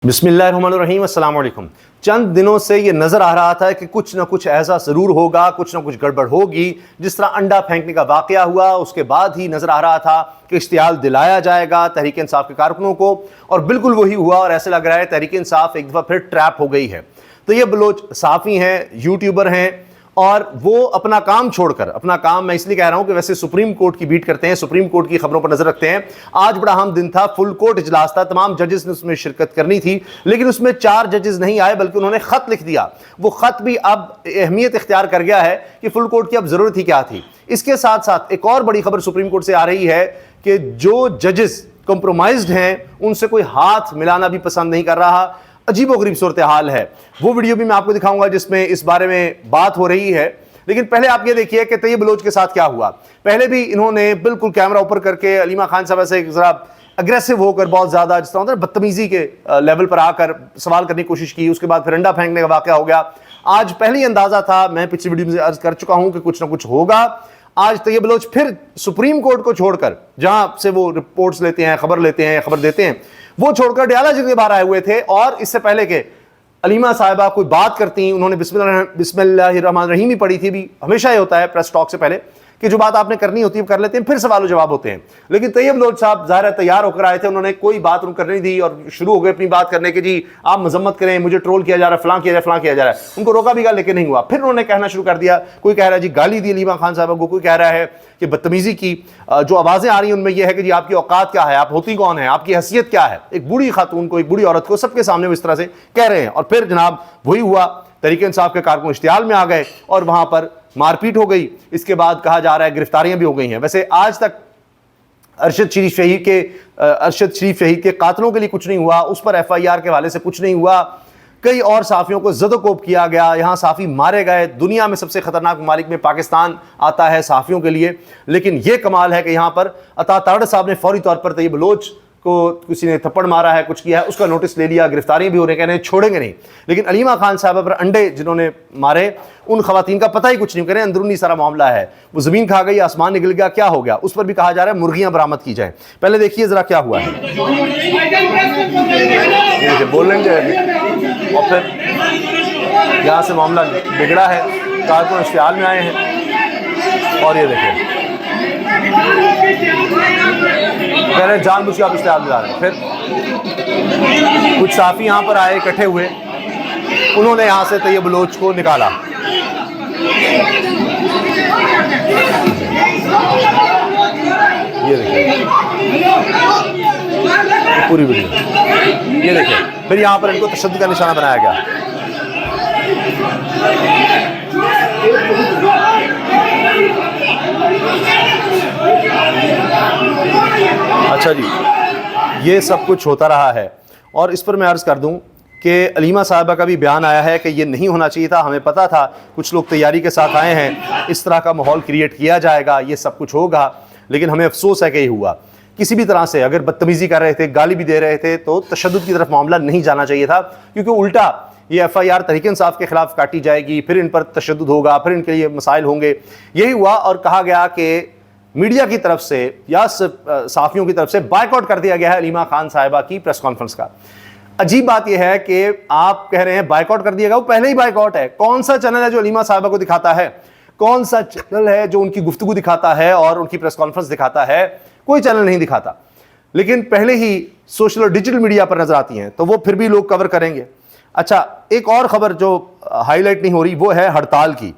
बिस्मिल्लाहिर्रहमानिर्रहीम, अस्सलाम वालेकुम। चंद दिनों से ये नज़र आ रहा था कि कुछ ना कुछ ऐसा ज़रूर होगा, कुछ ना कुछ गड़बड़ होगी। जिस तरह अंडा फेंकने का वाक़या हुआ, उसके बाद ही नज़र आ रहा था कि इश्तियाल दिलाया जाएगा तहरीक इंसाफ के कारकुनों को, और बिल्कुल वही हुआ। और ऐसे लग रहा है तहरीक इंसाफ एक दफ़ा फिर ट्रैप हो गई है। तो ये बलोच सहाफ़ी हैं, यूट्यूबर हैं, और वो अपना काम छोड़कर, अपना काम मैं इसलिए कह रहा हूं कि वैसे सुप्रीम कोर्ट की बीट करते हैं, सुप्रीम कोर्ट की खबरों पर नजर रखते हैं। आज बड़ा अहम दिन था, फुल कोर्ट इजलास था, तमाम जजेस ने उसमें शिरकत करनी थी, लेकिन उसमें 4 जजेस नहीं आए, बल्कि उन्होंने खत लिख दिया। वो खत भी अब अहमियत इख्तियार कर गया है कि फुल कोर्ट की अब जरूरत ही क्या थी। इसके साथ साथ एक और बड़ी खबर सुप्रीम कोर्ट से आ रही है कि जो जजेस कॉम्प्रोमाइज्ड हैं, उनसे कोई हाथ मिलाना भी पसंद नहीं कर रहा। अजीबोगरीब सूरत हाल है। वो वीडियो भी मैं आपको दिखाऊंगा जिसमें इस बारे में बात हो रही है। लेकिन पहले आप ये देखिए कि तैयब बलोच के साथ क्या हुआ। पहले भी इन्होंने बिल्कुल कैमरा ऊपर करके अलीमा खान साहब से जरा अग्रेसिव होकर, बहुत ज्यादा जिस तरह बदतमीजी के लेवल पर आकर सवाल करने की कोशिश की। उसके बाद फिर अंडा फेंकने का वाकया हो गया। आज पहले ही अंदाजा था, मैं पिछली वीडियो में अर्ज कर चुका हूं कि कुछ ना कुछ होगा। आज तैयब बलोच फिर सुप्रीम कोर्ट को छोड़कर, जहां से वो रिपोर्ट्स लेते हैं, खबर लेते हैं, खबर देते हैं, वो छोड़कर डयाला जेल के बाहर आए हुए थे। और इससे पहले के अलीमा साहिबा कोई बात करती, उन्होंने बिस्मिल्लाहिर्रहमानिर्रहीम ही पढ़ी थी। भी हमेशा ही होता है प्रेस टॉक से पहले कि जो बात आपने करनी होती है कर लेते हैं, फिर सवाल जवाब होते हैं। लेकिन तैयब बलोच साहब ज़ाहिर तैयार होकर आए थे, उन्होंने कोई बात उनको करने नहीं दी और शुरू हो गए अपनी बात करने की। जी आप मजम्मत करें, मुझे ट्रोल किया जा रहा है, फलां किया जा रहा है, फलां किया जा रहा है। उनको रोका भी गया लेकिन नहीं हुआ। फिर उन्होंने कहना शुरू कर दिया। कोई कह रहा है जी गाली दी अलीमा खान साहब को, कोई कह रहा है कि बदतमीजी की। जो आवाज़ें आ रही हैं उनमें यह है कि जी आपकी औकात क्या है, आप होती कौन है, आपकी हैसियत क्या है। एक बूढ़ी खातून को, एक बूढ़ी औरत को सबके सामने वो इस तरह से कह रहे हैं। और फिर जनाब वही हुआ, तहरीक इंसाफ के कारकुन इश्तियाल में आ गए और वहां पर मारपीट हो गई। इसके बाद कहा जा रहा है गिरफ्तारियां भी हो गई हैं। वैसे आज तक अरशद शरीफ शहीद के कातलों के लिए कुछ नहीं हुआ, उस पर FIR के हवाले से कुछ नहीं हुआ। कई और साफियों को ज़दोकोब किया गया, यहाँ साफ़ी मारे गए। दुनिया में सबसे ख़तरनाक ममालिक में पाकिस्तान आता है साफ़ियों के लिए। लेकिन यह कमाल है कि यहाँ पर अता तारड़ साहब ने फौरी तौर पर तैयब बलोच को किसी ने थप्पड़ मारा है, कुछ किया है, उसका नोटिस ले लिया, गिरफ्तारियां भी हो रही हैं, कहने छोड़ेंगे नहीं। लेकिन अलीमा खान साहब पर अंडे जिन्होंने मारे, उन खवातीन का पता ही कुछ नहीं, करें अंदरूनी सारा मामला है। वो ज़मीन खा गई, आसमान निकल गया, क्या हो गया, उस पर भी कहा जा रहा है मुर्गियां बरामद की जाए। पहले देखिए ज़रा क्या हुआ है। बोलेंगे और फिर यहाँ से मामला बिगड़ा है, कारकुन इश्तियाल में आए हैं। और ये देखिए पहले जानबूझ के आप इश्तिहार दिला रहे हैं। फिर कुछ साफी यहाँ पर आए, इकट्ठे हुए, उन्होंने यहाँ से तैयब बलोच को निकाला। ये देखिए पूरी वीडियो, ये देखिए। फिर यहाँ पर इनको तशद्दुद का निशाना बनाया गया। अच्छा जी, ये सब कुछ होता रहा है। और इस पर मैं अर्ज़ कर दूं कि अलीमा साहिबा का भी बयान आया है कि ये नहीं होना चाहिए था, हमें पता था, कुछ लोग तैयारी के साथ आए हैं, इस तरह का माहौल क्रिएट किया जाएगा, ये सब कुछ होगा। लेकिन हमें अफसोस है कि ये हुआ। किसी भी तरह से अगर बदतमीज़ी कर रहे थे, गाली भी दे रहे थे, तो तशद्दुद की तरफ मामला नहीं जाना चाहिए था, क्योंकि उल्टा ये FIR तहरीक इंसाफ के खिलाफ काटी जाएगी, फिर इन पर तशद्दुद होगा, फिर इनके लिए मसाइल होंगे। यही हुआ और कहा गया कि मीडिया की तरफ से या साफियों की तरफ से बायकॉट कर दिया गया है अलीमा खान साहिबा की प्रेस कॉन्फ्रेंस का। अजीब बात यह है कि आप कह रहे हैं बायकॉट कर दिया गया, वो पहले ही बायकॉट है। कौन सा चैनल है जो अलीमा साहिबा को दिखाता है? कौन सा चैनल है जो उनकी गुफ्तगू दिखाता है और उनकी प्रेस कॉन्फ्रेंस दिखाता है? कोई चैनल नहीं दिखाता। लेकिन पहले ही सोशल और डिजिटल मीडिया पर नजर आती हैं, तो वो फिर भी लोग कवर करेंगे। अच्छा, एक और खबर जो हाईलाइट नहीं हो रही वो है हड़ताल की।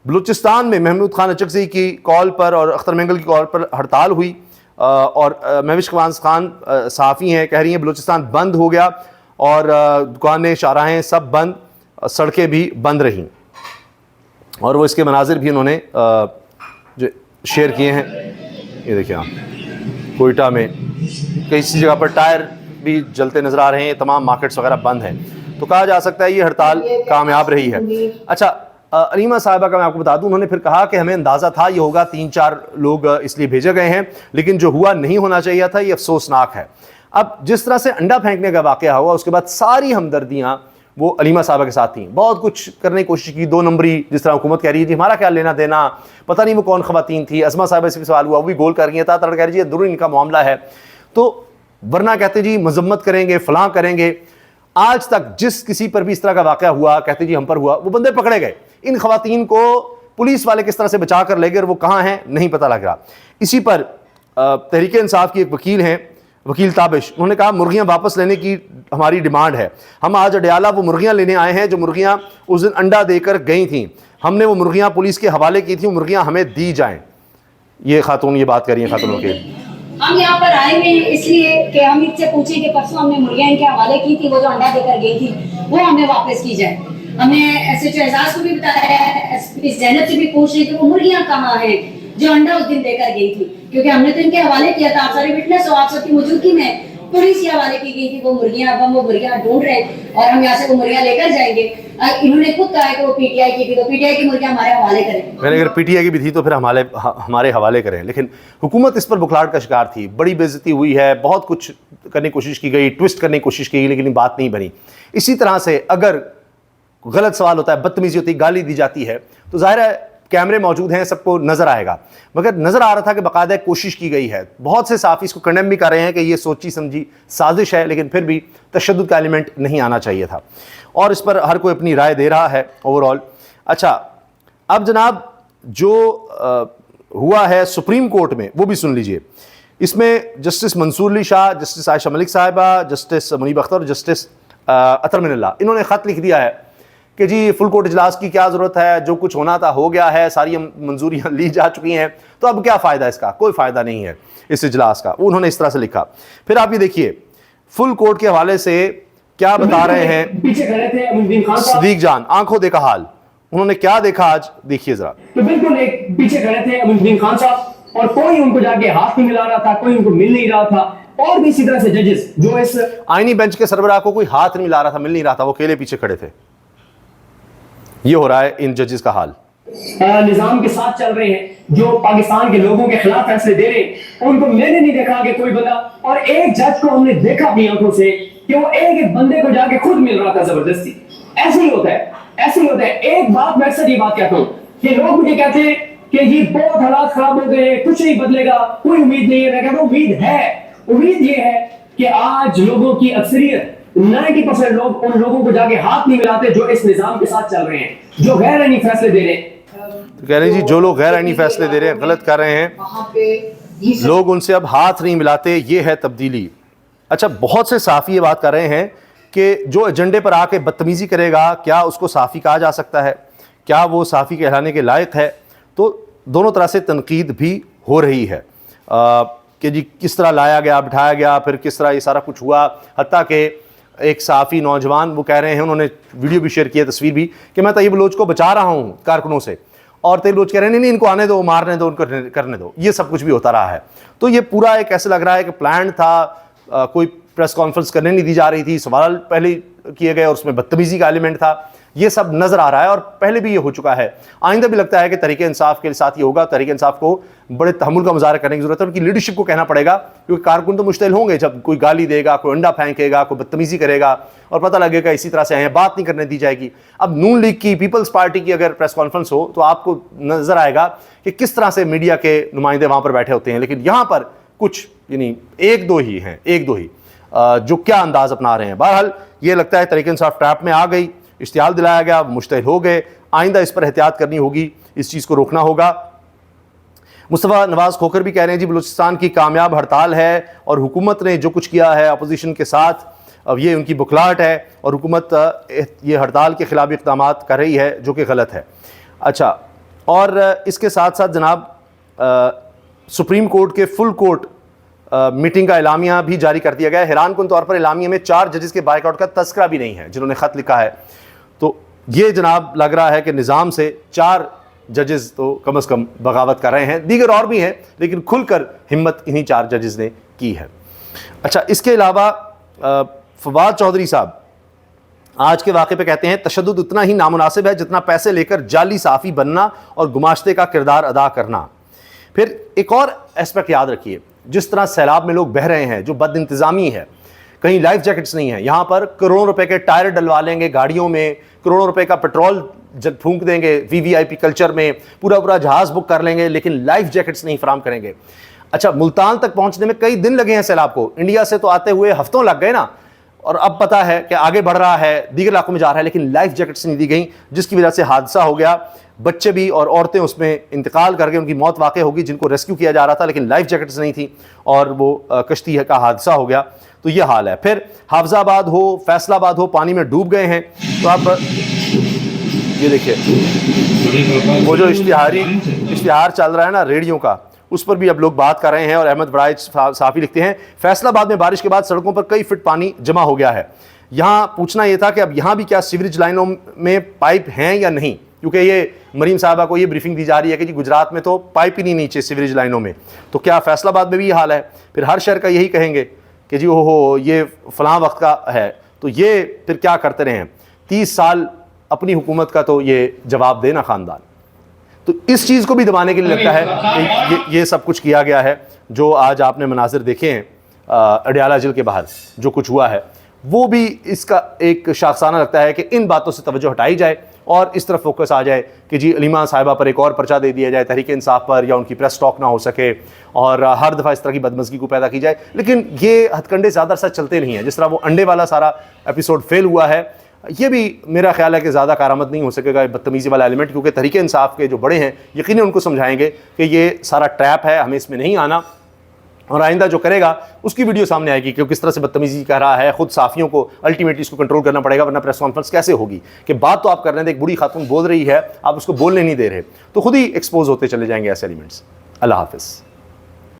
बलूचिस्तान में महमूद खान अचकज़ई की कॉल पर और अख्तर मेंगल की कॉल पर हड़ताल हुई। और महविश खान सहाफ़ी हैं, कह रही हैं बलूचिस्तान बंद हो गया और दुकानें, शाहराहें सब बंद, सड़कें भी बंद रहीं। और वो इसके मनाजिर भी उन्होंने जो शेयर किए हैं। ये देखिए आप, कोयटा में किसी जगह पर टायर भी जलते नज़र आ रहे हैं, तमाम मार्केट्स वगैरह बंद हैं। तो कहा जा सकता है ये हड़ताल कामयाब रही है। अच्छा, अलीमा साहिबा का मैं आपको बता दूं, उन्होंने फिर कहा कि हमें अंदाज़ा था ये होगा, 3-4 लोग इसलिए भेजे गए हैं, लेकिन जो हुआ नहीं होना चाहिए था, ये अफसोसनाक है। अब जिस तरह से अंडा फेंकने का वाक़या हुआ, उसके बाद सारी हमदर्दियाँ वो अलीमा साहिबा के साथ थी। बहुत कुछ करने की कोशिश की, 2 नंबरी, जिस तरह हुकूमत कह रही है जी हमारा क्या लेना देना, पता नहीं वो कौन खवातीन थी। अज़मा साहिबा से भी सवाल हुआ, वो भी गोल कर रही है, था कह रही है जरूर इनका मामला है, तो वरना कहते जी मजम्मत करेंगे, फलां करेंगे। आज तक जिस किसी पर भी इस तरह का वाकया हुआ, कहते जी हम पर हुआ, वो बंदे पकड़े गए। इन खवातीन को पुलिस वाले किस तरह से बचा कर ले गए, वो कहाँ हैं नहीं पता लग रहा। इसी पर तहरीक इंसाफ की एक वकील हैं, वकील ताबिश, उन्होंने कहा मुर्गियां वापस लेने की हमारी डिमांड है। हम आज अडयाला वो मुर्गियां लेने आए हैं जो मुर्गियां उस दिन अंडा देकर गई थीं। हमने वो मुर्गियां पुलिस के हवाले की थी, वो मुर्गियां हमें दी जाएं। ये खातून ये बात कर रही हैं, खातून वकील। हम यहाँ पर आए हुए हैं इसलिए कि हम इनसे पूछें कि परसों हमने मुर्गियां इनके हवाले की थी, वो जो अंडा देकर गई थी वो हमें वापस की जाए। हमने एसएचओ एजाज को भी बताया है, एसपी जैनब से भी पूछ रही कि वो मुर्गियां कहाँ हैं जो अंडा उस दिन देकर गई थी, क्योंकि हमने तो इनके हवाले किया था। आप सारे विटनेस हो, आप सबकी मौजूदगी में पुलिस के हवाले की गई थी वो मुर्गियां। अब हम वो मुर्गियां ढूंढ रहे हैं और हम यहाँ से वो मुर्गियां लेकर जाएंगे। इन्होंने खुद कहा है कि वो पीटीआई की थी, तो पीटीआई की मुर्गियां हमारे हवाले करें। मैंने अगर पीटीआई की भी थी तो फिर हमारे हवाले करें। लेकिन हुकूमत इस पर बुखलाहट का शिकार थी, बड़ी बेइज्जती हुई है, बहुत कुछ करने की कोशिश की गई, ट्विस्ट करने की कोशिश की गई, लेकिन बात नहीं बनी। इसी तरह से अगर गलत सवाल होता है, बदतमीजी होती है, गाली दी जाती है, तो जाहिर है कैमरे मौजूद हैं, सबको नजर आएगा। मगर नजर आ रहा था कि बाकायदा कोशिश की गई है। बहुत से साफ़ी इसको कंडेम भी कर रहे हैं कि ये सोची समझी साजिश है, लेकिन फिर भी तशद्दुद का एलिमेंट नहीं आना चाहिए था। और इस पर हर कोई अपनी राय दे रहा है ओवरऑल। अच्छा, अब जनाब जो हुआ है सुप्रीम कोर्ट में वो भी सुन लीजिए। इसमें जस्टिस मंसूर अली शाह, जस्टिस आयशा मलिक साहिबा, जस्टिस मुनीब अख्तर और जस्टिस अतर मिनल्ला, इन्होंने ख़त लिख दिया है कि जी फुल कोर्ट इजलास की क्या ज़रूरत है, जो कुछ होना था हो गया है, सारी मंजूरियाँ ली जा चुकी हैं, तो अब क्या फ़ायदा इसका, कोई फ़ायदा नहीं है इस इजलास का। उन्होंने इस तरह से लिखा। फिर आप ये देखिए फुल कोर्ट के हवाले से क्या बता रहे हैं पीछे खड़े थे सदीक जान, आंखों देखा हाल, उन्होंने क्या देखा आज देखिए जरा। तो बिल्कुल एक पीछे खड़े थे अमीरुद्दीन खान साहब और कोई उनको जाके हाथ नहीं मिला रहा था, कोई उनको मिल नहीं रहा था। और भी इसी तरह से जजेस जो इस आईनी बेंच के सरबराह को कोई हाथ नहीं मिला रहा था, मिल नहीं रहा था, वो अकेले पीछे खड़े थे। ये हो रहा है इन जजेस का हाल। निजाम के साथ चल रहे हैं, जो पाकिस्तान के लोगों के खिलाफ फैसले दे रहे हैं, उनको मैंने नहीं देखा कि कोई बंदा, और एक जज को हमने देखा अपनी आंखों से कि वो एक एक बंदे को जाके खुद मिल रहा था जबरदस्ती। ऐसे ही होता है, ऐसे ही होता है। एक बात मैं अक्सर ये बात कहता हूँ कि लोग मुझे कहते हैं कि ये बहुत हालात खराब हो गए, कुछ नहीं बदलेगा, कोई उम्मीद नहीं है। मैं कहता हूँ उम्मीद है। उम्मीद ये है कि आज लोगों की अक्सरियत 90% लोग उन लोगों को जाके हाथ नहीं मिलाते जो इस निजाम के साथ चल रहे हैं, जो गैर आईनी फैसले दे रहे हैं। तो कह रहे हैं जी जो लोग गैर आईनी फैसले दे रहे हैं, गलत कर रहे हैं, लोग उनसे अब हाथ नहीं मिलाते, ये है तब्दीली। अच्छा, बहुत से साफ़ी ये बात कर रहे हैं कि जो एजेंडे पर आके बदतमीज़ी करेगा, क्या उसको साफ़ी कहा जा सकता है, क्या वो साफ़ी कहलाने के लायक है? तो दोनों तरह से तनकीद भी हो रही है कि जी किस तरह लाया गया, बिठाया गया, फिर किस तरह ये सारा कुछ हुआ। हत्ता कि एक साफ़ी नौजवान वो कह रहे हैं, उन्होंने वीडियो भी शेयर किया, तस्वीर भी, कि मैं तैयब बलोच को बचा रहा हूँ कारकुनों से, और तैयब बलोच कह रहे हैं नहीं इनको आने दो, मारने दो, उनको करने दो। ये सब कुछ भी होता रहा है। तो ये पूरा एक ऐसे लग रहा है कि प्लान था, कोई प्रेस कॉन्फ्रेंस करने नहीं दी जा रही थी, सवाल पहले किए गए और उसमें बदतमीज़ी का एलिमेंट था। ये सब नज़र आ रहा है और पहले भी ये हो चुका है। आइंदा भी लगता है कि तहरीक इंसाफ के साथ ये होगा। तहरीक इंसाफ को बड़े तहम्मुल का मुजाहरा करने की ज़रूरत है, उनकी लीडरशिप को कहना पड़ेगा, क्योंकि कारकुन तो मुश्तिल होंगे जब कोई गाली देगा, कोई अंडा फेंकेगा, कोई बदतमीज़ी करेगा और पता लगेगा इसी तरह से आए, बात नहीं करने दी जाएगी। अब नून लीग की, पीपल्स पार्टी की अगर प्रेस कॉन्फ्रेंस हो तो आपको नज़र आएगा कि किस तरह से मीडिया के नुमाइंदे वहाँ पर बैठे होते हैं, लेकिन यहाँ पर कुछ यानी एक दो ही हैं, एक दो ही जो क्या अंदाज़ अपना रहे हैं। बहरहाल ये लगता है तहरीक इंसाफ ट्रैप में आ गई, इश्तिहाल दिलाया गया, मुश्तिल हो गए। आइंदा इस पर एहतियात करनी होगी, इस चीज़ को रोकना होगा। मुस्तफ़ा नवाज़ खोखर भी कह रहे हैं जी बलूचिस्तान की कामयाब हड़ताल है और हुकूमत ने जो कुछ किया है अपोजिशन के साथ, अब ये उनकी बुखलाहट है और हुकूमत ये हड़ताल के खिलाफ इक़दाम कर रही है जो कि गलत है। अच्छा, और इसके साथ साथ जनाब सुप्रीम कोर्ट के फुल कोर्ट मीटिंग का एलामिया भी जारी कर दिया गया है। हैरानकुन तौर पर एलामिया में 4 जजेस के बाइकआउट का तस्करा भी नहीं है जिन्होंने ख़त लिखा है। तो ये जनाब लग रहा है कि निज़ाम से 4 जजेस तो कम अज़ कम बगावत कर रहे हैं, दीगर और भी हैं, लेकिन खुलकर हिम्मत इन्हीं 4 जजेस ने की है। अच्छा, इसके अलावा फवाद चौधरी साहब आज के वाक़े पे कहते हैं तशद्दुद उतना ही नामुनासिब है जितना पैसे लेकर जाली साफ़ी बनना और गुमाश्ते का किरदार अदा करना। फिर एक और एस्पेक्ट याद रखिए, जिस तरह सैलाब में लोग बह रहे हैं, जो बद इंतज़ामी है, कहीं लाइफ जैकेट्स नहीं है, यहाँ पर करोड़ों रुपए के टायर डलवा लेंगे गाड़ियों में, करोड़ों रुपए का पेट्रोल फूंक देंगे वीवीआईपी कल्चर में, पूरा जहाज़ बुक कर लेंगे, लेकिन लाइफ जैकेट्स नहीं फराम करेंगे। अच्छा, मुल्तान तक पहुँचने में कई दिन लगे हैं सैलाब को, इंडिया से तो आते हुए हफ्तों लग गए ना। और अब पता है कि आगे बढ़ रहा है, दीगर इलाकों में जा रहा है, लेकिन लाइफ जैकेट्स नहीं दी गई, जिसकी वजह से हादसा हो गया। बच्चे भी और औरतें उसमें इंतकाल कर गए, उनकी मौत वाक़ होगी, जिनको रेस्क्यू किया जा रहा था, लेकिन लाइफ जैकेट्स नहीं थी और वो कश्ती का हादसा हो गया। तो ये हाल है। फिर हाफिजाबाद हो, फैसलाबाद हो, पानी में डूब गए हैं। तो अब ये देखिए वो जो इश्तिहार चल रहा है ना रेडियो का, उस पर भी अब लोग बात कर रहे हैं। और अहमद बड़ाइच साफ़ी लिखते हैं, फैसलाबाद में बारिश के बाद सड़कों पर कई फीट पानी जमा हो गया है। यहाँ पूछना यह था कि अब यहाँ भी क्या सीवरेज लाइनों में पाइप हैं या नहीं, क्योंकि ये मरीम साहबा को ये ब्रीफिंग दी जा रही है कि जी गुजरात में तो पाइप ही नहीं नीचे सीवरेज लाइनों में, तो क्या फैसलाबाद में भी ये हाल है? फिर हर शहर का यही कहेंगे कि जी ओहो ये फ़लाँ वक्त का है, तो ये फिर क्या करते रहे हैं? 30 साल अपनी हुकूमत का तो ये जवाब देना ख़ानदान। तो इस चीज़ को भी दबाने के लिए लगता है कि ये सब कुछ किया गया है। जो आज आपने मनाजिर देखे हैं अडियाला जेल के बाहर जो कुछ हुआ है, वो भी इसका एक शाखसाना लगता है कि इन बातों से तवज्जो हटाई जाए और इस तरफ फोकस आ जाए कि जी अलीमा साहिबा पर एक और पर्चा दे दिया जाए तहरीक इंसाफ पर, या उनकी प्रेस टॉक ना हो सके और हर दफ़ा इस तरह की बदमज़गी को पैदा की जाए। लेकिन ये हथकंडे ज़्यादा सच चलते नहीं हैं। जिस तरह वो अंडे वाला सारा एपिसोड फेल हुआ है, ये भी मेरा ख्याल है कि ज़्यादा कारामद नहीं हो सकेगा बदतमीज़ी वाला एलिमेंट, क्योंकि तहरीक इंसाफ के जो बड़े हैं यकीनन उनको समझाएंगे कि ये सारा ट्रैप है, हमें इसमें नहीं आना, और आइंदा जो करेगा उसकी वीडियो सामने आएगी कि किस तरह से बदतमीज़ी कर रहा है। खुद साफ़ियों को अल्टीमेटली इसको कंट्रोल करना पड़ेगा, वरना प्रेस कॉन्फ्रेंस कैसे होगी कि बात तो आप कर रहे हैं, एक बूढ़ी खातून बोल रही है, आप उसको बोलने नहीं दे रहे, तो खुद ही एक्सपोज होते चले जाएंगे ऐसे एलिमेंट्स। अल्लाह हाफ़िज़।